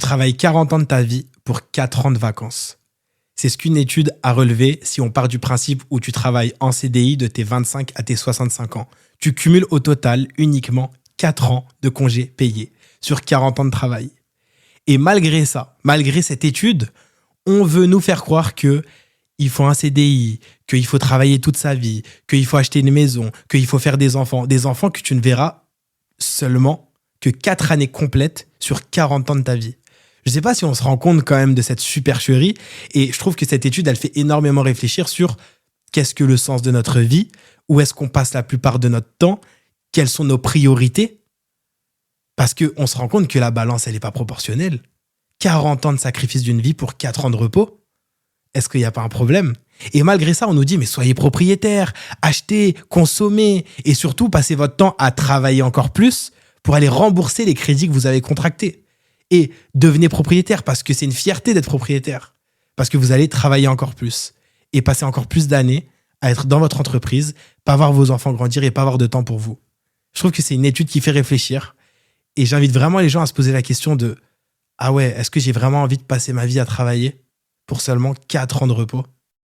travailles 40 ans de ta vie pour 4 ans de vacances. C'est ce qu'une étude a relevé si on part du principe où tu travailles en CDI de tes 25 à tes 65 ans. Tu cumules au total uniquement 4 ans de congés payés sur 40 ans de travail. Et malgré ça, malgré cette étude, on veut nous faire croire que il faut un CDI, qu'il faut travailler toute sa vie, qu'il faut acheter une maison, qu'il faut faire des enfants que tu ne verras seulement que 4 années complètes sur 40 ans de ta vie. Je ne sais pas si on se rend compte quand même de cette supercherie, et je trouve que cette étude, elle fait énormément réfléchir sur qu'est-ce que le sens de notre vie, où est-ce qu'on passe la plupart de notre temps, quelles sont nos priorités, parce qu'on se rend compte que la balance, elle n'est pas proportionnelle. 40 ans de sacrifice d'une vie pour 4 ans de repos, est-ce qu'il n'y a pas un problème ? Et malgré ça, on nous dit, mais soyez propriétaire, achetez, consommez, et surtout, passez votre temps à travailler encore plus pour aller rembourser les crédits que vous avez contractés. Et devenez propriétaire, parce que c'est une fierté d'être propriétaire. Parce que vous allez travailler encore plus et passer encore plus d'années à être dans votre entreprise, pas voir vos enfants grandir et pas avoir de temps pour vous. Je trouve que c'est une étude qui fait réfléchir. Et j'invite vraiment les gens à se poser la question de « Ah ouais, est-ce que j'ai vraiment envie de passer ma vie à travailler pour seulement 4 ans de repos ?»